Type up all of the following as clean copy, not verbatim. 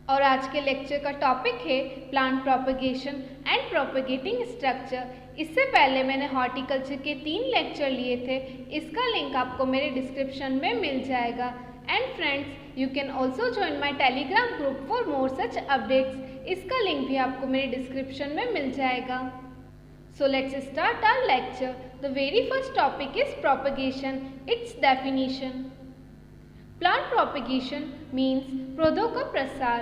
और आज के लेक्चर का टॉपिक है plant propagation and propagating structure. इससे पहले मैंने हॉर्टिकल्चर के 3 लेक्चर लिए थे, इसका लिंक आपको मेरे डिस्क्रिप्शन में मिल जाएगा। And friends, you can also join my Telegram group for more such updates, इसका लिंक भी आपको मेरे डिस्क्रिप्शन में मिल जाएगा। So let's start our lecture. The very first topic is propagation. Its definition. Plant propagation means पौधों का प्रसार।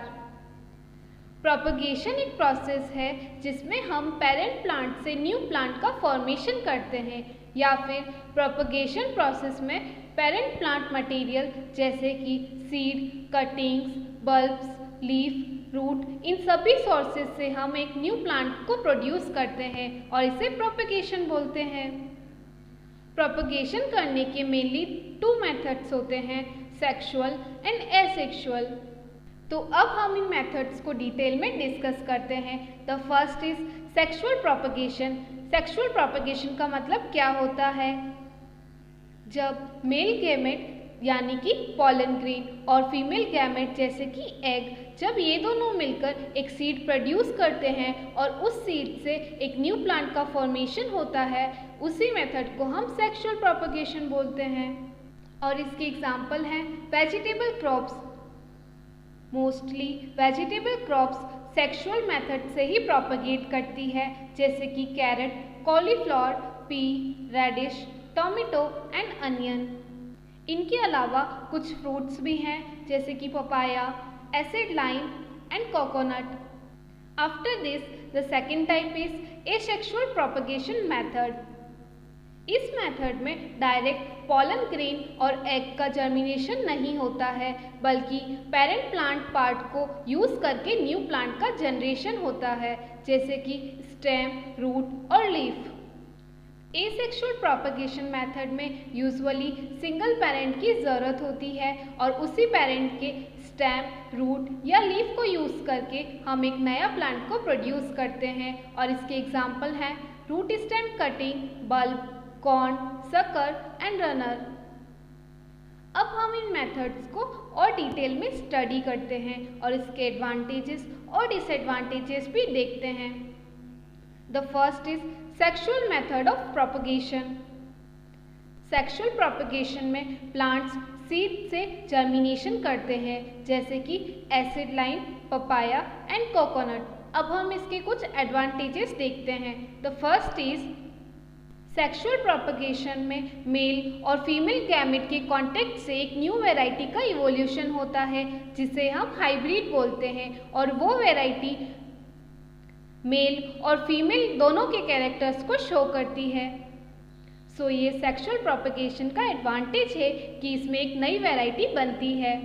Propagation एक प्रोसेस है जिसमें हम पेरेंट प्लांट से न्यू प्लांट का फॉर्मेशन करते हैं, या फिर प्रोपगेशन प्रोसेस में पेरेंट प्लांट मटेरियल जैसे कि seed, cuttings, bulbs, leaf, root, इन सभी सोर्सेज से हम एक न्यू प्लांट को प्रोड्यूस करते हैं और इसे प्रोपगेशन बोलते हैं। प्रोपगेशन करने के मेनली 2 मेथड्स होते हैं, सेक्सुअल एंड एसेक्सुअल। तो अब हम इन मेथड्स को डिटेल में डिस्कस करते हैं। The first is sexual propagation. Sexual propagation का मतलब क्या होता है? जब मेल गैमेट यानी कि पॉलन ग्रेन और फीमेल गैमेट जैसे कि एग, जब ये दोनों मिलकर एक सीड प्रोड्यूस करते हैं और उस सीड से एक न्यू प्लांट का फॉर्मेशन होता है, उसी मेथड को हम सेक्सुअल प्रोपगेशन बोलते हैं। और इसके एग्जाम्पल हैं vegetable crops. Mostly vegetable crops sexual method से ही प्रोपगेट करती है, जैसे कि carrot, cauliflower, pea, radish, tomato and onion. इनके अलावा कुछ फ्रूट्स भी हैं, जैसे कि papaya, acid lime and coconut. After this the second type is asexual propagation method. इस मेथड में डायरेक्ट पॉलन ग्रेन और एग का जर्मिनेशन नहीं होता है, बल्कि पेरेंट प्लांट पार्ट को यूज करके न्यू प्लांट का जनरेशन होता है, जैसे कि स्टेम, रूट और लीफ। एसेक्सुअल प्रोपगेशन मेथड में यूजुअली सिंगल पेरेंट की ज़रूरत होती है और उसी पेरेंट के स्टेम, रूट या लीफ को यूज़ करके हम एक नया प्लांट को प्रोड्यूस करते हैं, और इसके एग्जाम्पल हैं root stem cutting, bulb, corn, sucker and runner. अब हम इन मेथड्स को और डिटेल में स्टडी करते हैं और इसके एडवांटेजेस और डिसएडवांटेजेस भी देखते हैं। The first is sexual method of propagation. Sexual propagation में प्लांट्स सीड से जर्मिनेशन करते हैं, जैसे कि acid lime, papaya and coconut. अब हम इसके कुछ एडवांटेजेस देखते हैं। The first is sexual propagation में मेल और फीमेल गैमेट के कांटेक्ट से एक न्यू वैरायटी का इवोल्यूशन होता है, जिसे हम हाइब्रिड बोलते हैं, और वो वैरायटी मेल और फीमेल दोनों के कैरेक्टर्स को शो करती है। सो ये सेक्सुअल प्रोपगेशन का एडवांटेज है कि इसमें एक नई वैरायटी बनती है।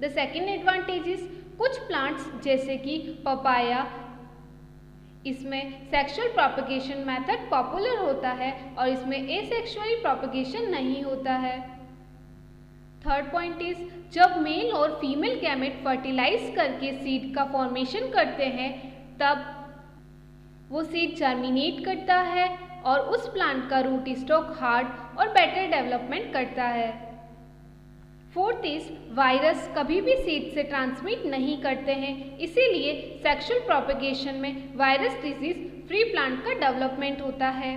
द सेकेंड एडवांटेज इज कुछ प्लांट्स जैसे कि पपाया, इसमें सेक्सुअल प्रोपगेशन मेथड पॉपुलर होता है और इसमें एसेक्सुअली प्रोपगेशन नहीं होता है। थर्ड पॉइंट इज जब मेल और फीमेल गैमेट फर्टिलाइज करके सीड का फॉर्मेशन करते हैं, तब वो सीड जर्मिनेट करता है और उस प्लांट का रूट स्टॉक हार्ड और बेटर डेवलपमेंट करता है। फोर्थ इज वायरस कभी भी सीड से ट्रांसमिट नहीं करते हैं, इसीलिए सेक्सुअल प्रोपगेशन में वायरस डिजीज फ्री प्लांट का डेवलपमेंट होता है।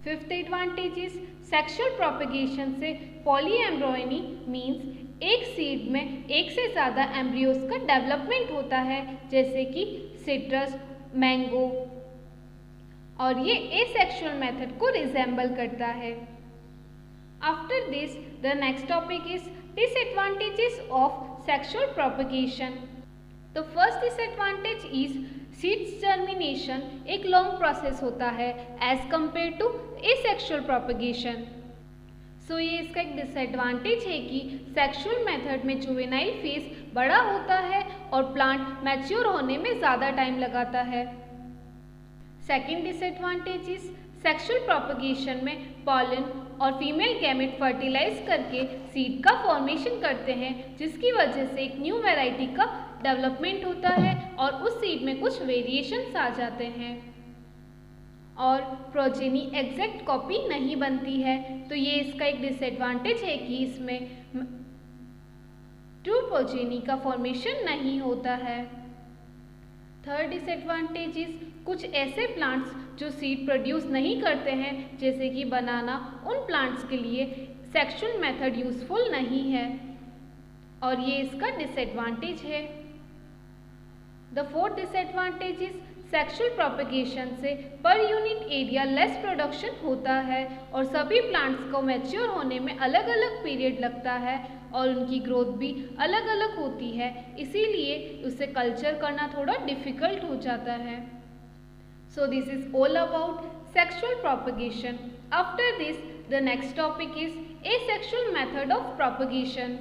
Fifth advantage is sexual propagation से पॉलीएम्ब्रियोनी मीन्स एक सीड में एक से ज़्यादा एम्ब्रियोज का डेवलपमेंट होता है, जैसे कि सिट्रस, मैंगो, और ये एसेक्सुअल मेथड को रिजेंबल करता है। After this, the next topic is disadvantages of sexual propagation. The first disadvantage is seeds germination एक long process होता है as compared to asexual propagation. So ये इसका एक disadvantage है कि sexual method में juvenile phase बड़ा होता है और plant mature होने में ज़्यादा टाइम लगाता है। Second disadvantage is sexual propagation में पॉलन और फीमेल गैमेट फर्टिलाइज करके सीड का फॉर्मेशन करते हैं, जिसकी वजह से एक न्यू वैरायटी का डेवलपमेंट होता है और उस सीड में कुछ वेरिएशंस आ जाते हैं और प्रोजेनी एग्जैक्ट कॉपी नहीं बनती है। तो ये इसका एक डिसएडवांटेज है कि इसमें ट्रू प्रोजेनी का फॉर्मेशन नहीं होता है। थर्ड डिसएडवांटेज इज कुछ ऐसे प्लांट्स जो सीड प्रोड्यूस नहीं करते हैं, जैसे कि बनाना, उन प्लांट्स के लिए सेक्शुअल मेथड यूजफुल नहीं है और ये इसका डिसएडवांटेज है। The fourth disadvantage is sexual propagation से per unit area less production होता है और सभी प्लांट्स को मैच्योर होने में अलग अलग पीरियड लगता है और उनकी ग्रोथ भी अलग अलग होती है, इसीलिए उसे कल्चर करना थोड़ा डिफिकल्ट हो जाता है। So this is all about sexual propagation. After this the next topic is asexual method of propagation.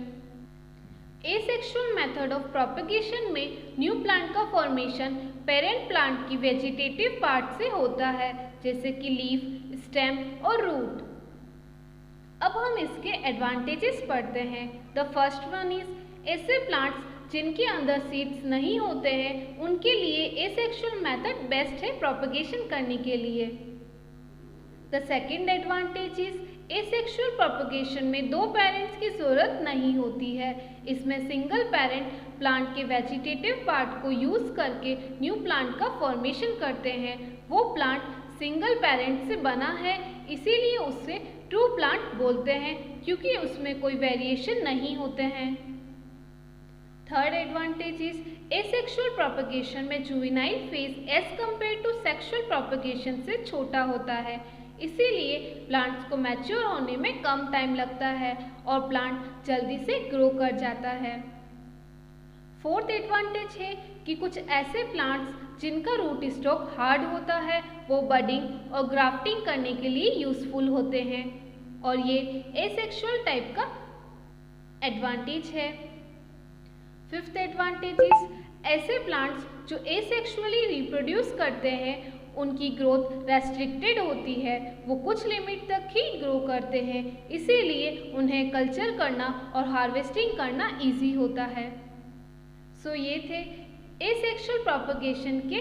Asexual method of propagation में न्यू प्लांट का फॉर्मेशन पेरेंट प्लांट की वेजिटेटिव पार्ट से होता है, जैसे कि लीफ, स्टेम और रूट। अब हम इसके एडवांटेजेस पढ़ते हैं। द फर्स्ट वन इज ऐसे प्लांट्स जिनके अंदर सीड्स नहीं होते हैं, उनके लिए एसेक्सुअल मेथड बेस्ट है प्रोपगेशन करने के लिए। The second advantage is asexual propagation में दो पेरेंट्स की जरूरत नहीं होती है। इसमें सिंगल पेरेंट प्लांट के वेजिटेटिव पार्ट को यूज करके न्यू प्लांट का फॉर्मेशन करते हैं। वो प्लांट सिंगल पेरेंट से बना है, इसीलिए उससे ट्रू प्लांट बोलते हैं, क्योंकि उसमें कोई वेरिएशन नहीं होते हैं। Third advantage is asexual propagation में juvenile phase as compare to sexual propagation से छोटा होता है, इसीलिए प्लांट्स को मैच्योर होने में कम टाइम लगता है और प्लांट जल्दी से ग्रो कर जाता है। फोर्थ एडवांटेज है कि कुछ ऐसे प्लांट्स जिनका रूट स्टॉक हार्ड होता है, वो बडिंग और ग्राफ्टिंग करने के लिए यूजफुल होते हैं और ये एसेक्सुअल टाइप का एडवांटेज है। फिफ्थ एडवांटेज इज ऐसे प्लांट्स जो एसेक्सुअली रिप्रोड्यूस करते हैं, उनकी ग्रोथ रेस्ट्रिक्टेड होती है, वो कुछ लिमिट तक ही ग्रो करते हैं, इसीलिए उन्हें कल्चर करना और हार्वेस्टिंग करना इजी होता है। सो ये थे एसेक्सुअल प्रोपगेशन के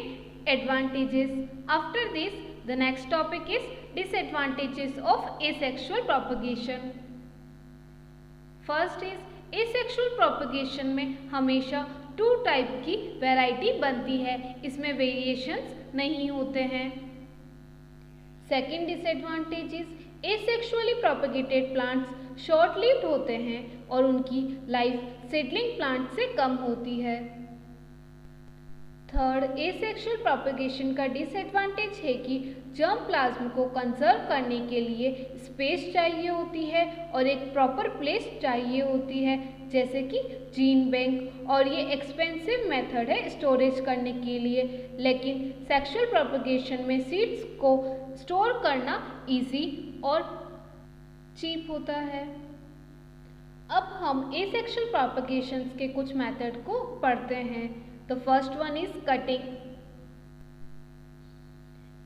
advantages. After this the next topic is disadvantages of asexual propagation. First is asexual propagation में हमेशा टू टाइप की वैरायटी बनती है, इसमें वेरिएशंस नहीं होते हैं। Second disadvantage is asexually propagated plants short lived होते हैं और उनकी लाइफ सीडलिंग प्लांट से कम होती है। थर्ड, एसेक्सुअल प्रोपगेशन का डिसएडवांटेज है कि जर्म प्लाज्म को कंजर्व करने के लिए स्पेस चाहिए होती है और एक प्रॉपर प्लेस चाहिए होती है, जैसे कि जीन बैंक, और ये एक्सपेंसिव मेथड है स्टोरेज करने के लिए। लेकिन सेक्सुअल प्रोपगेशन में सीड्स को स्टोर करना इजी और चीप होता है। अब हम एसेक्सुअल प्रोपगेशन के कुछ मेथड को पढ़ते हैं। The first one is cutting.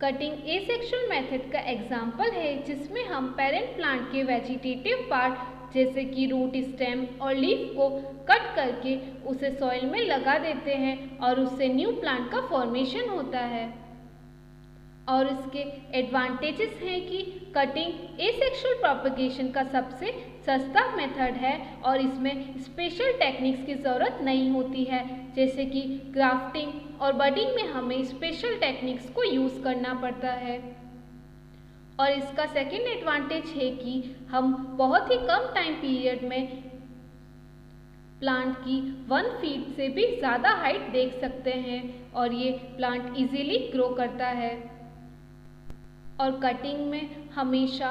Cutting asexual method का एग्जाम्पल है, जिसमें हम पेरेंट प्लांट के वेजिटेटिव पार्ट जैसे कि रूट, स्टेम और लीफ को कट करके उसे सॉइल में लगा देते हैं और उससे न्यू प्लांट का फॉर्मेशन होता है। और इसके एडवांटेजेस हैं कि कटिंग एसेक्सुअल प्रोपगेशन का सबसे सस्ता मेथड है और इसमें स्पेशल टेक्निक्स की ज़रूरत नहीं होती है, जैसे कि ग्राफ्टिंग और बडिंग में हमें स्पेशल टेक्निक्स को यूज़ करना पड़ता है। और इसका सेकेंड एडवांटेज है कि हम बहुत ही कम टाइम पीरियड में प्लांट की 1 फीट से भी ज़्यादा हाइट देख सकते हैं और ये प्लांट इजीली ग्रो करता है। और कटिंग में हमेशा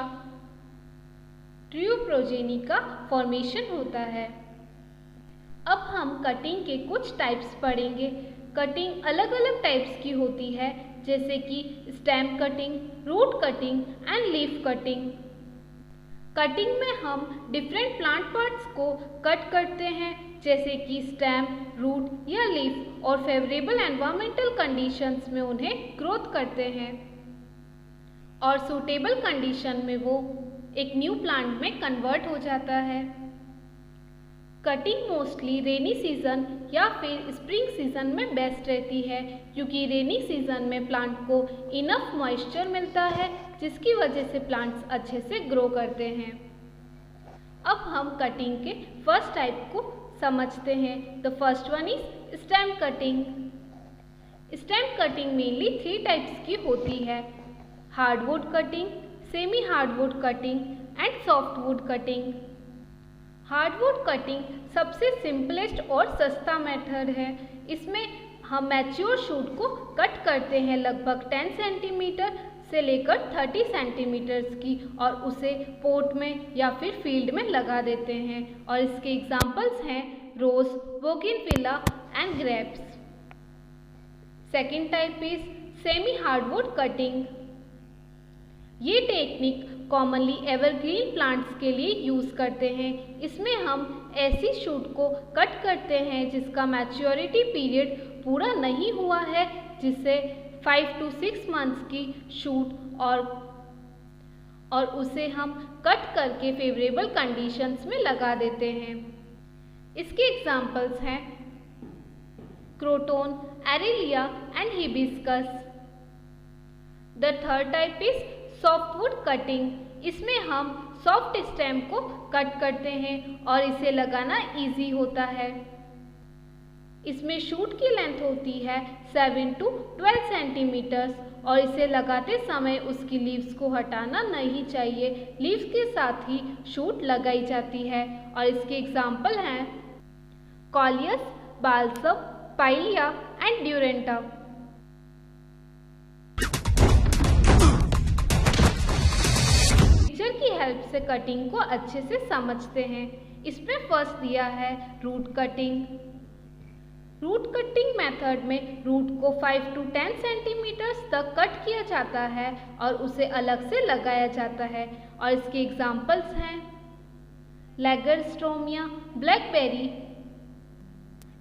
ट्रू प्रोजेनी का फॉर्मेशन होता है। अब हम कटिंग के कुछ टाइप्स पढ़ेंगे। कटिंग अलग अलग टाइप्स की होती है, जैसे कि stem cutting, root cutting and leaf cutting. Cutting में हम डिफरेंट प्लांट पार्ट्स को कट करते हैं, जैसे कि स्टेम, रूट या लीफ, और फेवरेबल एनवायरमेंटल कंडीशंस में उन्हें ग्रोथ करते हैं और सूटेबल कंडीशन में वो एक न्यू प्लांट में कन्वर्ट हो जाता है। कटिंग मोस्टली रेनी सीजन या फिर स्प्रिंग सीजन में बेस्ट रहती है, क्योंकि रेनी सीजन में प्लांट को इनफ मॉइस्चर मिलता है, जिसकी वजह से प्लांट्स अच्छे से ग्रो करते हैं। अब हम कटिंग के फर्स्ट टाइप को समझते हैं। The first one is stem cutting. Stem cutting mainly 3 types की होती है, hardwood cutting, semi hardwood cutting and softwood cutting. Hardwood cutting सबसे सिंपलेस्ट और सस्ता मेथड है। इसमें हम मैच्योर शूट को कट करते हैं लगभग 10 सेंटीमीटर से लेकर 30 सेंटीमीटर्स की और उसे पोट में या फिर फील्ड में लगा देते हैं। और इसके एग्जांपल्स हैं rose, bougainvillea and grapes. Second type is semi hardwood cutting. ये टेक्निक कॉमनली एवरग्रीन प्लांट्स के लिए यूज़ करते हैं। इसमें हम ऐसी शूट को कट करते हैं जिसका मैच्योरिटी पीरियड पूरा नहीं हुआ है, जिससे 5 to 6 मंथ्स की शूट और उसे हम कट करके फेवरेबल कंडीशंस में लगा देते हैं। इसके एग्जांपल्स हैं croton, aralia and hibiscus. The third type is softwood cutting. इसमें हम सॉफ्ट स्टेम को कट करते हैं और इसे लगाना इजी होता है। इसमें शूट की लेंथ होती है 7 to 12 सेंटीमीटर्स और इसे लगाते समय उसकी लीव्स को हटाना नहीं चाहिए। लीव्स के साथ ही शूट लगाई जाती है और इसके एग्जाम्पल हैं coleus, balsam, pilea and duranta. Picture की हेल्प से कटिंग को अच्छे से समझते हैं। इसमें फर्स्ट दिया है root cutting. Root cutting method में रूट को 5 to 10 सेंटीमीटर्स तक कट किया जाता है और उसे अलग से लगाया जाता है और इसके एग्जांपल्स हैं लेगरस्ट्रोमिया, ब्लैकबेरी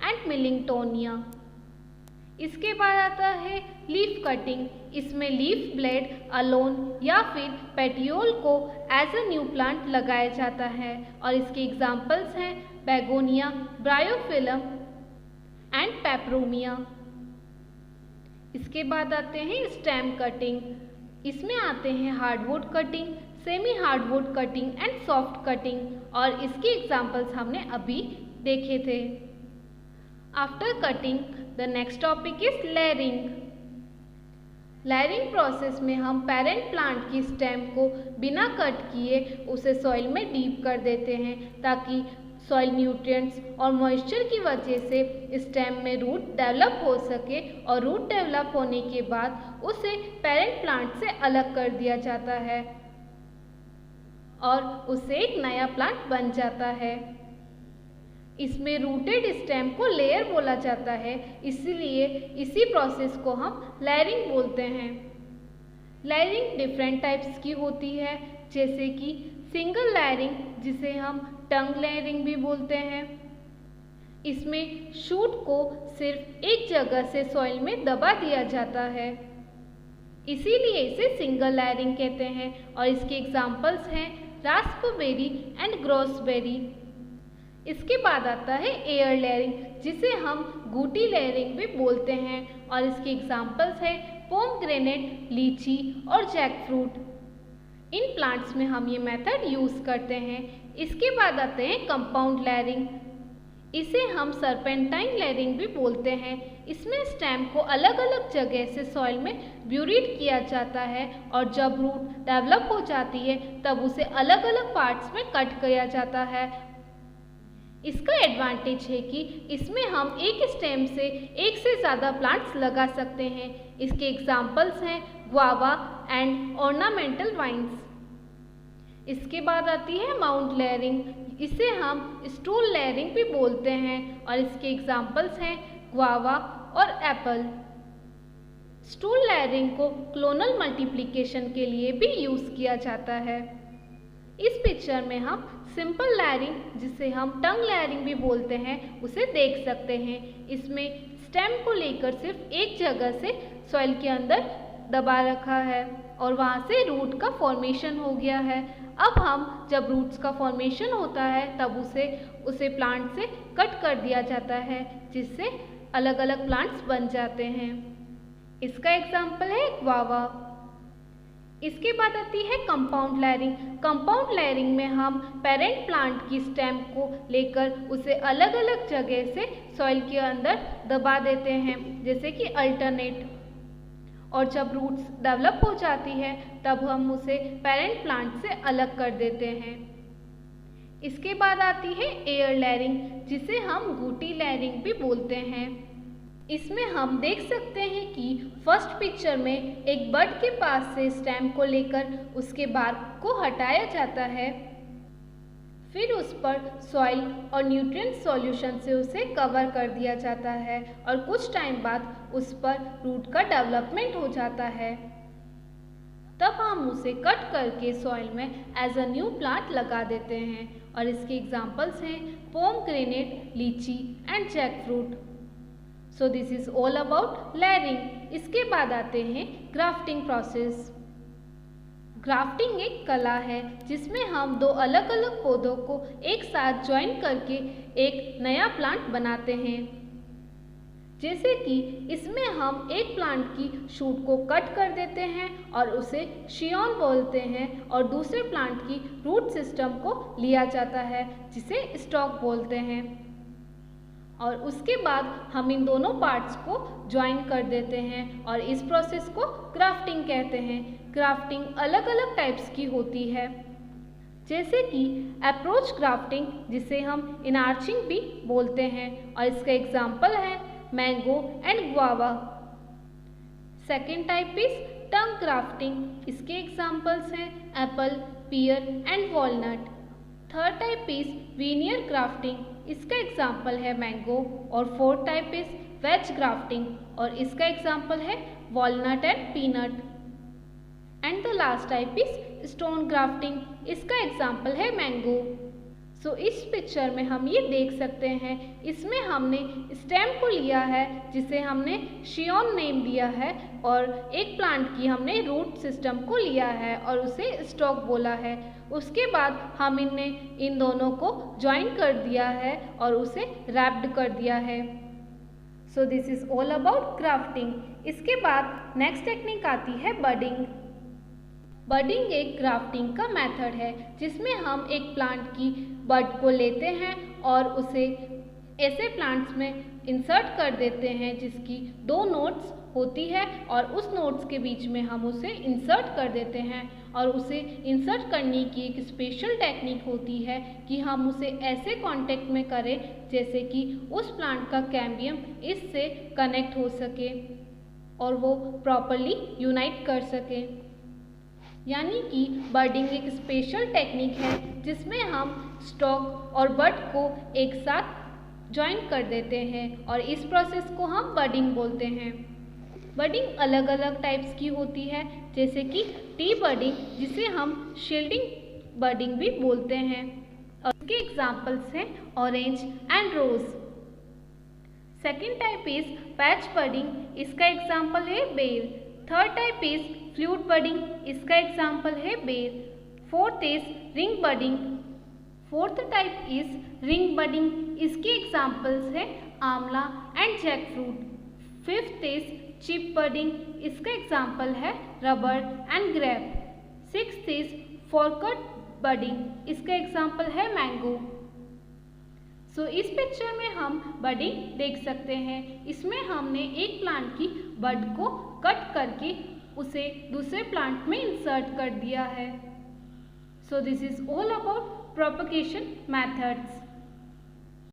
एंड मिलिंगटोनिया। इसके बाद आता है लीफ कटिंग। इसमें लीफ ब्लेड अलोन या फिर पेटियोल को एज अ न्यू प्लांट लगाया जाता है और इसके एग्जांपल्स हैं बेगोनिया, ब्रायोफिलम एंड पेपरोमिया। इसके बाद आते हैं स्टेम कटिंग। इसमें आते हैं hardwood cutting, semi hardwood cutting and soft cutting और इसके एग्जांपल्स हमने अभी देखे थे। After cutting the next topic is layering. Layering process में हम पेरेंट प्लांट की स्टेम को बिना कट किए उसे सॉइल में डीप कर देते हैं ताकि सॉइल न्यूट्रिएंट्स और मॉइस्चर की वजह से स्टेम में रूट डेवलप हो सके और रूट डेवलप होने के बाद उसे पेरेंट प्लांट से अलग कर दिया जाता है और उससे एक नया प्लांट बन जाता है। इसमें रूटेड स्टेम को लेयर बोला जाता है, इसलिए इसी प्रोसेस को हम लेयरिंग बोलते हैं। लेयरिंग डिफरेंट टाइप्स की होती है, जैसे कि सिंगल लेयरिंग जिसे हम टंग लेयरिंग भी बोलते हैं। इसमें शूट को सिर्फ एक जगह से सॉइल में दबा दिया जाता है, इसीलिए इसे सिंगल लेयरिंग कहते हैं और इसके एग्जांपल्स हैं रास्पबेरी एंड ग्रोसबेरी। इसके बाद आता है एयर लेयरिंग जिसे हम गूटी लेयरिंग भी बोलते हैं और इसके एग्जांपल्स हैं पोमग्रेनेट, लीची और जैकफ्रूट। इन प्लांट्स में हम ये मेथड यूज़ करते हैं। इसके बाद आते हैं कंपाउंड लेयरिंग। इसे हम सर्पेंटाइन लेयरिंग भी बोलते हैं। इसमें स्टेम को अलग अलग जगह से सॉइल में ब्यूरिड किया जाता है और जब रूट डेवलप हो जाती है तब उसे अलग अलग पार्ट्स में कट किया जाता है। इसका एडवांटेज है कि इसमें हम एक स्टेम से एक से ज़्यादा प्लांट्स लगा सकते हैं। इसके एग्जांपल्स हैं गुआवा एंड ऑर्नामेंटल वाइन्स। इसके बाद आती है माउंट लेयरिंग। इसे हम स्टूल लेयरिंग भी बोलते हैं और इसके एग्जांपल्स हैं गुआवा और एप्पल। स्टूल लेयरिंग को क्लोनल मल्टीप्लिकेशन के लिए भी यूज़ किया जाता है। इस पिक्चर में हम सिंपल लेयरिंग, जिसे हम टंग लेयरिंग भी बोलते हैं, उसे देख सकते हैं। इसमें स्टेम को लेकर सिर्फ एक जगह से सॉइल के अंदर दबा रखा है और वहाँ से रूट का फॉर्मेशन हो गया है। अब हम जब रूट्स का फॉर्मेशन होता है तब उसे प्लांट से कट कर दिया जाता है, जिससे अलग अलग प्लांट्स बन जाते हैं। इसका एग्जाम्पल है गुआवा। इसके बाद आती है कंपाउंड लेयरिंग। कंपाउंड लेयरिंग में हम पेरेंट प्लांट की स्टेम को लेकर उसे अलग अलग जगह से सॉइल के अंदर दबा देते हैं, जैसे कि अल्टरनेट। और जब रूट्स डेवलप हो जाती है तब हम उसे पेरेंट प्लांट से अलग कर देते हैं। इसके बाद आती है एयर लेयरिंग, जिसे हम गूटी लेयरिंग भी बोलते हैं। इसमें हम देख सकते हैं कि फर्स्ट पिक्चर में एक बड के पास से स्टेम को लेकर उसके बार्क को हटाया जाता है, फिर उस पर सॉइल और न्यूट्रिएंट सॉल्यूशन से उसे कवर कर दिया जाता है और कुछ टाइम बाद उस पर रूट का डेवलपमेंट हो जाता है। तब हम उसे कट करके सॉइल में एज अ न्यू प्लांट लगा देते हैं और इसके एग्जांपल्स हैं पोमग्रेनेट, लीची and jackfruit. So this is all about layering. इसके बाद आते हैं ग्राफ्टिंग प्रोसेस। ग्राफ्टिंग एक कला है जिसमें हम दो अलग अलग पौधों को एक साथ ज्वाइन करके एक नया प्लांट बनाते हैं। जैसे कि इसमें हम एक प्लांट की शूट को कट कर देते हैं और उसे शियोन बोलते हैं और दूसरे प्लांट की रूट सिस्टम को लिया जाता है जिसे स्टॉक बोलते हैं और उसके बाद हम इन दोनों पार्ट्स को ज्वाइन कर देते हैं और इस प्रोसेस को ग्राफ्टिंग कहते हैं। ग्राफ्टिंग अलग अलग टाइप्स की होती है, जैसे कि अप्रोच ग्राफ्टिंग, जिसे हम इनार्चिंग भी बोलते हैं और इसका एग्जाम्पल है mango and guava. Second type is tongue grafting. इसके एग्जाम्पल्स हैं apple, pear and walnut. Third type is veneer grafting. इसका एग्जाम्पल है मैंगो। और fourth type is wedge grafting और इसका एग्जाम्पल है walnut and peanut. And the last type is stone grafting. इसका example है मैंगो। सो इस पिक्चर में हम ये देख सकते हैं, इसमें हमने स्टेम को लिया है जिसे हमने शियोन नेम दिया है और एक प्लांट की हमने रूट सिस्टम को लिया है और उसे स्टॉक बोला है। उसके बाद हम इन दोनों को ज्वाइन कर दिया है और उसे रैप्ड कर दिया है। So this is all about grafting. इसके बाद नेक्स्ट टेक्निक आती है बडिंग। बडिंग एक ग्राफ्टिंग का मेथड है जिसमें हम एक प्लांट की बड को लेते हैं और उसे ऐसे प्लांट्स में इंसर्ट कर देते हैं जिसकी दो नोड्स होती है और उस नोड्स के बीच में हम उसे इंसर्ट कर देते हैं और उसे इंसर्ट करने की एक स्पेशल टेक्निक होती है कि हम उसे ऐसे कांटेक्ट में करें जैसे कि उस प्लांट का कैम्बियम इससे कनेक्ट हो सके और वो प्रॉपरली यूनाइट कर सके। यानी कि बडिंग एक स्पेशल टेक्निक है जिसमें हम स्टॉक और बड को एक साथ ज्वाइन कर देते हैं और इस प्रोसेस को हम बडिंग बोलते हैं। बडिंग अलग अलग टाइप्स की होती है, जैसे कि टी बडिंग, जिसे हम शील्डिंग बडिंग भी बोलते हैं और इसके एग्जांपल्स हैं orange and rose. Second type is patch budding. इसका एग्जांपल है बेर। Third type is flute budding. इसका एग्जांपल है बेर। Fourth is ring budding. Fourth type is ring budding. इसके एग्जांपल्स हैं आंवला and jackfruit. Fifth is chip budding. इसका एग्जांपल है rubber and grape. Sixth is Forkert budding. इसका एग्जांपल है मैंगो। सो इस पिक्चर में हम बडिंग देख सकते हैं। इसमें हमने एक प्लांट की बड को कट करके उसे दूसरे प्लांट में इंसर्ट कर दिया है। So this is all about propagation methods.